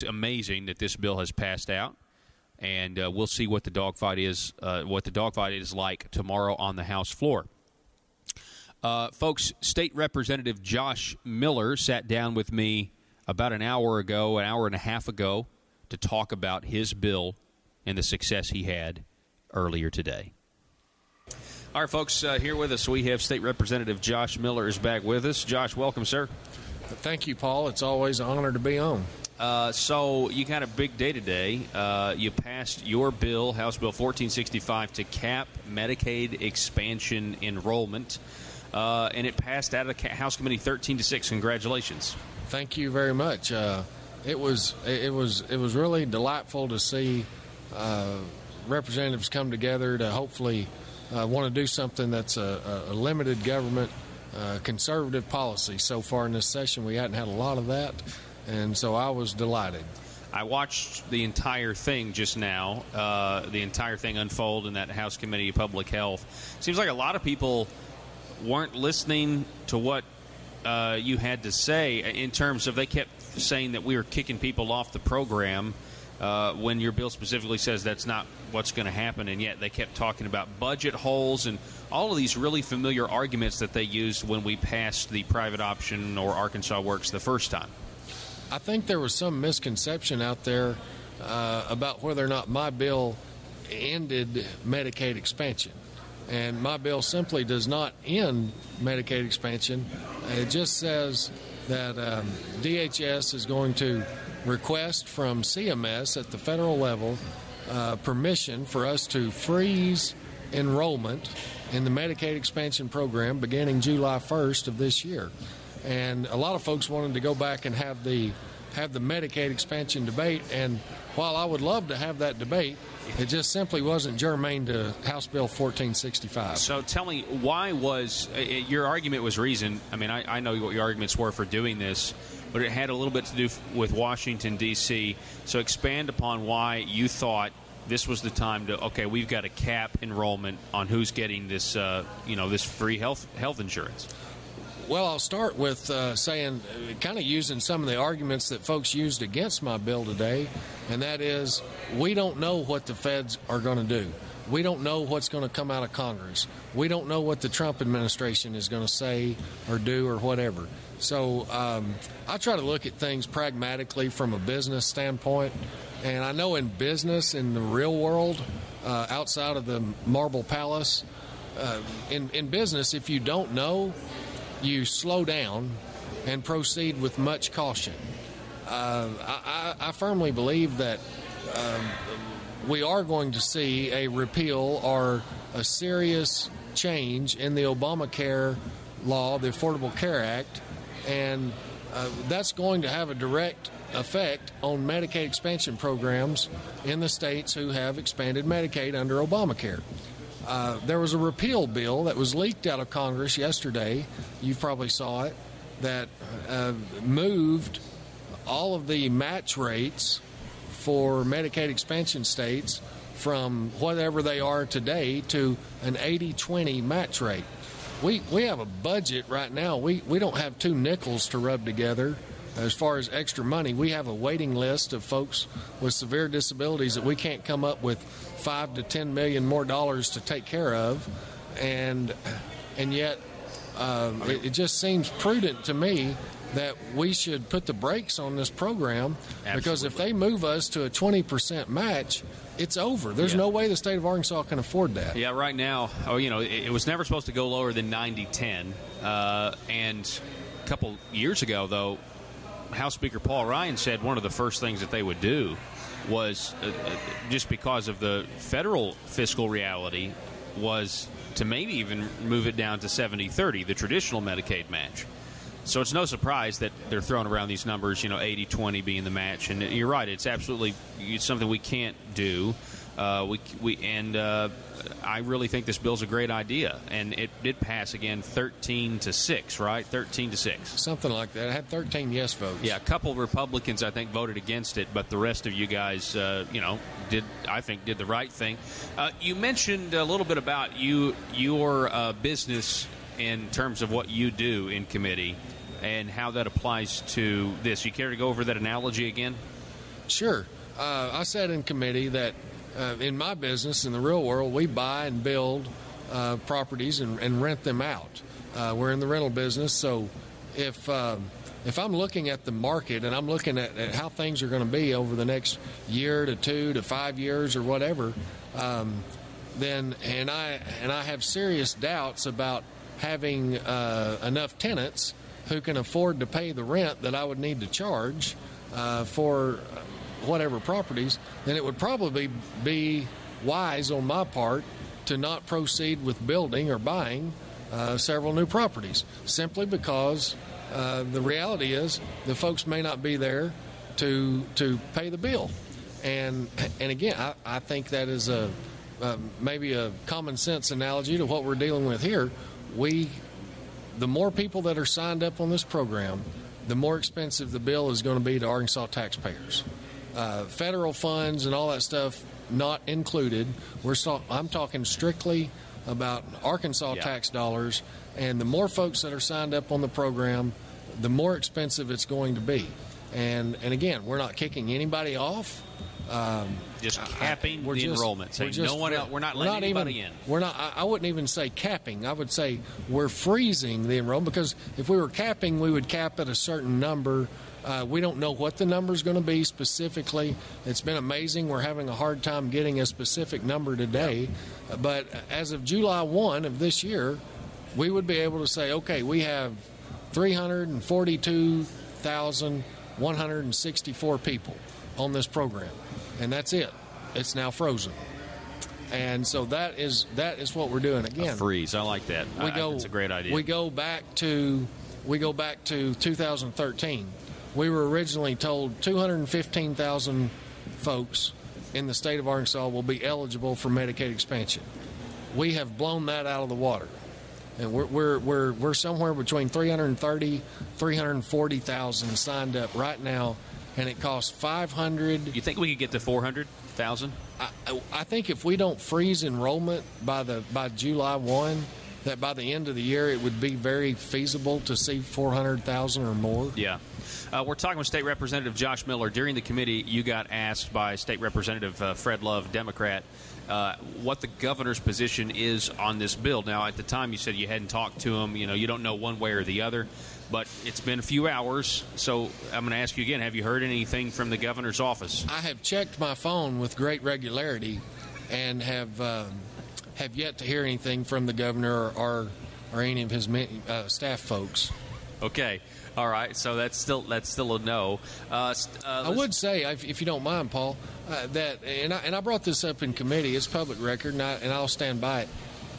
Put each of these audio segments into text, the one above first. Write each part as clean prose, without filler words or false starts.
amazing that this bill has passed out, and we'll see what the dogfight is. What the dogfight is like tomorrow on the House floor. Folks, State Representative Josh Miller sat down with me about an hour and a half ago, to talk about his bill and the success he had earlier today. All right, folks, here with us we have State Representative Josh Miller is back with us. Josh, welcome, sir. Thank you, Paul. It's always an honor to be on. So you got a big day today. You passed your bill, House Bill 1465, to cap Medicaid expansion enrollment, and it passed out of the House Committee 13-6. Congratulations. Thank you very much. It was really delightful to see representatives come together to hopefully want to do something that's a limited government, conservative policy. So far in this session, we hadn't had a lot of that, and so I was delighted. I watched the entire thing just now, the entire thing unfold in that House Committee of Public Health. Seems like a lot of people weren't listening to what you had to say in terms of, they kept saying that we were kicking people off the program when your bill specifically says that's not what's going to happen, and yet they kept talking about budget holes and all of these really familiar arguments that they used when we passed the private option or Arkansas Works the first time. I think there was some misconception out there about whether or not my bill ended Medicaid expansion. And my bill simply does not end Medicaid expansion. It just says that DHS is going to request from CMS at the federal level permission for us to freeze enrollment in the Medicaid expansion program beginning July 1st of this year. And a lot of folks wanted to go back and have the Medicaid expansion debate, and while I would love to have that debate, it just simply wasn't germane to House Bill 1465. So tell me, why was your argument was reason? I mean, I know what your arguments were for doing this, but it had a little bit to do with Washington, D.C. So expand upon why you thought this was the time to, okay, we've got to cap enrollment on who's getting this, this free health insurance. Well, I'll start with saying, kind of using some of the arguments that folks used against my bill today, and that is, we don't know what the feds are going to do. We don't know what's going to come out of Congress. We don't know what the Trump administration is going to say or do or whatever. So I try to look at things pragmatically from a business standpoint, and I know in business, in the real world, outside of the Marble Palace, in business, if you don't know, you slow down and proceed with much caution. I firmly believe that we are going to see a repeal or a serious change in the Obamacare law, the Affordable Care Act, and that's going to have a direct effect on Medicaid expansion programs in the states who have expanded Medicaid under Obamacare. There was a repeal bill that was leaked out of Congress yesterday, you probably saw it, that moved all of the match rates for Medicaid expansion states from whatever they are today to an 80-20 match rate. We have a budget right now. We don't have two nickels to rub together as far as extra money. We have a waiting list of folks with severe disabilities that we can't come up with $5 to $10 million more dollars to take care of, and yet it just seems prudent to me that we should put the brakes on this program. Absolutely. Because if they move us to a 20% match, it's over. There's no way the state of Arkansas can afford that. Yeah, right now, it was never supposed to go lower than 90-10. And a couple years ago, though, House Speaker Paul Ryan said one of the first things that they would do was, just because of the federal fiscal reality, was to maybe even move it down to 70-30, the traditional Medicaid match. So it's no surprise that they're throwing around these numbers, 80-20 being the match. And you're right, it's something we can't do. I really think this bill's a great idea, and it did pass again 13-6, right? 13-6, something like that. It had 13 yes votes. Yeah, a couple of Republicans I think voted against it, but the rest of you guys, did the right thing. You mentioned a little bit about your business in terms of what you do in committee and how that applies to this. You care to go over that analogy again? Sure. I said in committee that in my business, in the real world, we buy and build properties and rent them out. We're in the rental business, so if I'm looking at the market and I'm looking at how things are going to be over the next year to 2 to 5 years or whatever, then I have serious doubts about having enough tenants who can afford to pay the rent that I would need to charge for whatever properties, then it would probably be wise on my part to not proceed with building or buying several new properties, simply because the reality is the folks may not be there to pay the bill. And again, I think that is maybe a common sense analogy to what we're dealing with here. The more people that are signed up on this program, the more expensive the bill is going to be to Arkansas taxpayers. Federal funds and all that stuff not included. I'm talking strictly about Arkansas tax dollars, and the more folks that are signed up on the program, the more expensive it's going to be. And again, we're not kicking anybody off. Just capping the enrollment. Saying no one else. We're not letting anybody in. We're not. I wouldn't even say capping. I would say we're freezing the enrollment, because if we were capping, we would cap at a certain number. We don't know what the number is going to be specifically. It's been amazing. We're having a hard time getting a specific number today. But as of July 1 of this year, we would be able to say, okay, we have 342,164 people on this program, and that's it. It's now frozen. And so that is what we're doing. Again, a freeze. I like that. It's a great idea. We go back to 2013. We were originally told 215,000 folks in the state of Arkansas will be eligible for Medicaid expansion. We have blown that out of the water, and we're somewhere between 330, 340,000 signed up right now, and it costs $500. You think we could get to 400,000? I think if we don't freeze enrollment by July 1, that by the end of the year it would be very feasible to see 400,000 or more. Yeah. We're talking with State Representative Josh Miller. During the committee, you got asked by State Representative Fred Love, Democrat, what the governor's position is on this bill. Now, at the time, you said you hadn't talked to him. You don't know one way or the other. But it's been a few hours, so I'm going to ask you again, have you heard anything from the governor's office? I have checked my phone with great regularity and have yet to hear anything from the governor or any of his staff folks. Okay. All right. So that's still a no. I would say, if you don't mind, Paul, that and I brought this up in committee. It's public record, and I'll stand by it.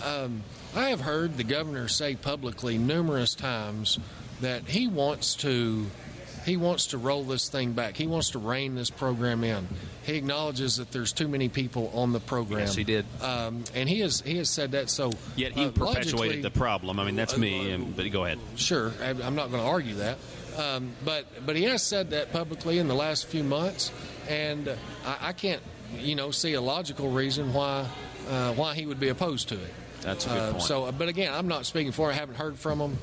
I have heard the governor say publicly numerous times that he wants to roll this thing back. He wants to rein this program in. He acknowledges that there's too many people on the program. Yes, he did. And he has said that. So yet he perpetuated the problem. I mean, that's me. But go ahead. Sure, I'm not going to argue that. But he has said that publicly in the last few months, and I can't see a logical reason why he would be opposed to it. That's a good point. But again, I'm not speaking for. I haven't heard from him.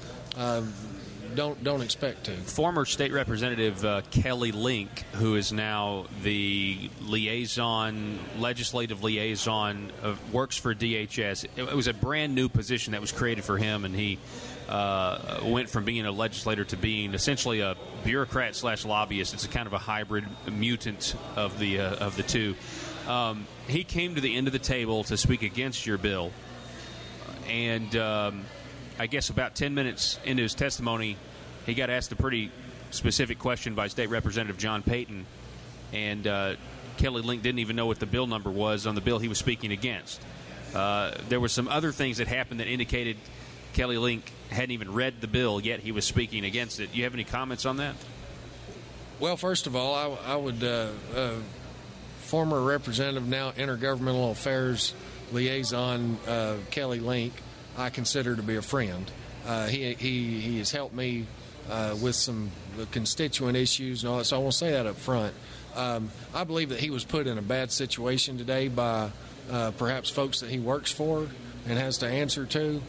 Don't expect to. Former State Representative Kelly Link, who is now the legislative liaison, works for DHS. It was a brand new position that was created for him, and he went from being a legislator to being essentially a bureaucrat / lobbyist. It's a kind of a hybrid mutant of the two. He came to the end of the table to speak against your bill, and I guess about 10 minutes into his testimony, he got asked a pretty specific question by State Representative John Payton, and Kelly Link didn't even know what the bill number was on the bill he was speaking against. There were some other things that happened that indicated Kelly Link hadn't even read the bill, yet he was speaking against it. Do you have any comments on that? Well, first of all, I would former representative, now intergovernmental affairs liaison, Kelly Link, I consider to be a friend. He has helped me with some constituent issues and all that, so I want to say that up front. I believe that he was put in a bad situation today by perhaps folks that he works for and has to answer to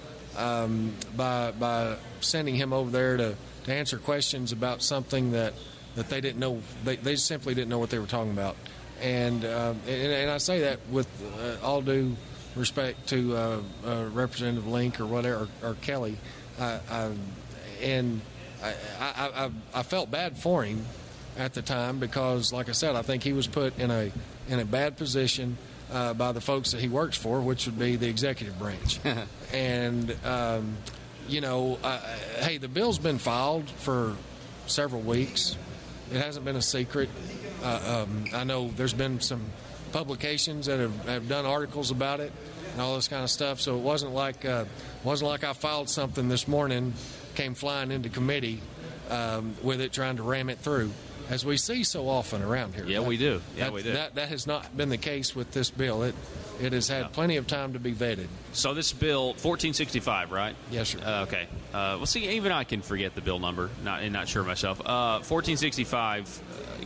by sending him over there to answer questions about something that that they didn't know. They simply didn't know what they were talking about. And I say that with all due respect to Representative Link or whatever, or Kelly. I felt bad for him at the time because, like I said, I think he was put in a bad position by the folks that he works for, which would be the executive branch. And hey, the bill's been filed for several weeks. It hasn't been a secret. I know there's been some publications that have done articles about it and all this kind of stuff. So it wasn't like I filed something this morning, came flying into committee with it, trying to ram it through, as we see so often around here. Yeah, we do. That has not been the case with this bill. It has had plenty of time to be vetted. So this bill, 1465, right? Yes, sir. Okay. Well, see, even I can forget the bill number. Not sure myself. 1465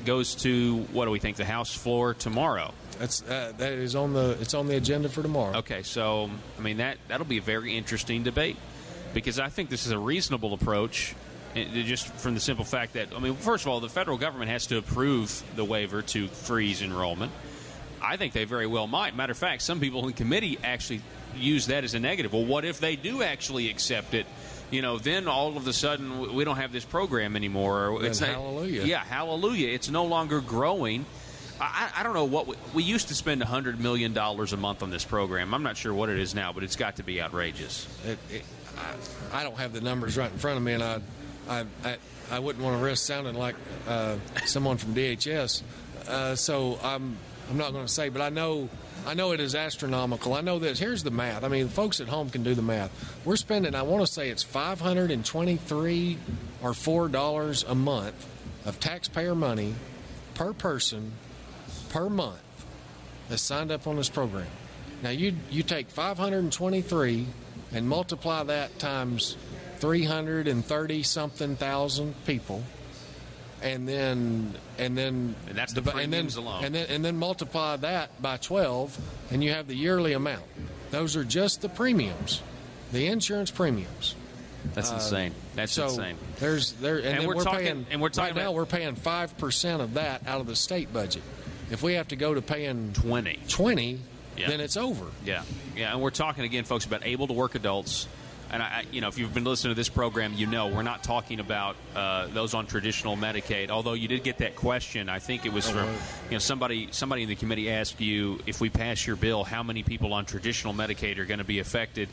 goes to, what do we think, the House floor tomorrow? That is on the agenda for tomorrow. Okay, so I mean that'll be a very interesting debate, because I think this is a reasonable approach, just from the simple fact that, I mean, first of all, the federal government has to approve the waiver to freeze enrollment. I think they very well might. Matter of fact, some people in committee actually use that as a negative. Well, what if they do actually accept it? Then all of a sudden we don't have this program anymore. It's hallelujah. Yeah, hallelujah. It's no longer growing. I don't know what we used to spend $100 million a month on this program. I'm not sure what it is now, but it's got to be outrageous. I don't have the numbers right in front of me, and I wouldn't want to risk sounding like someone from DHS. So I'm not going to say, but I know it is astronomical. I know this. Here's the math. I mean, folks at home can do the math. We're spending, I want to say it's $523 or $4 a month of taxpayer money per person per month that's signed up on this program. Now, you take 523 and multiply that times 330-something thousand people, and that's the premiums alone. And then multiply that by 12, and you have the yearly amount. Those are just the premiums, the insurance premiums. That's insane. That's insane. We're paying 5% of that out of the state budget. If we have to go to paying 20, then it's over. Yeah, and we're talking again, folks, about able-to-work adults. And if you've been listening to this program, we're not talking about those on traditional Medicaid. Although you did get that question, I think it was from somebody in the committee asked you, if we pass your bill, how many people on traditional Medicaid are going to be affected?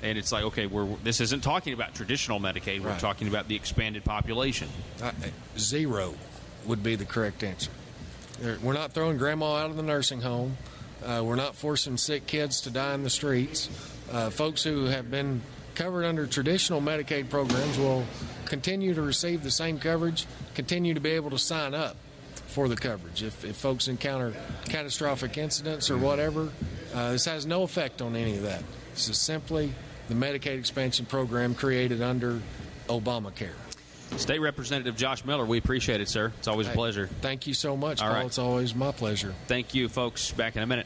And it's like, okay, this isn't talking about traditional Medicaid. We're talking about the expanded population. 0 would be the correct answer. We're not throwing grandma out of the nursing home. We're not forcing sick kids to die in the streets. Folks who have been covered under traditional Medicaid programs will continue to receive the same coverage, continue to be able to sign up for the coverage. If folks encounter catastrophic incidents or whatever, this has no effect on any of that. This is simply the Medicaid expansion program created under Obamacare. State Representative Josh Miller, we appreciate it, sir. It's always a pleasure. Thank you so much, All Paul. right. It's always my pleasure. Thank you, folks. Back in a minute.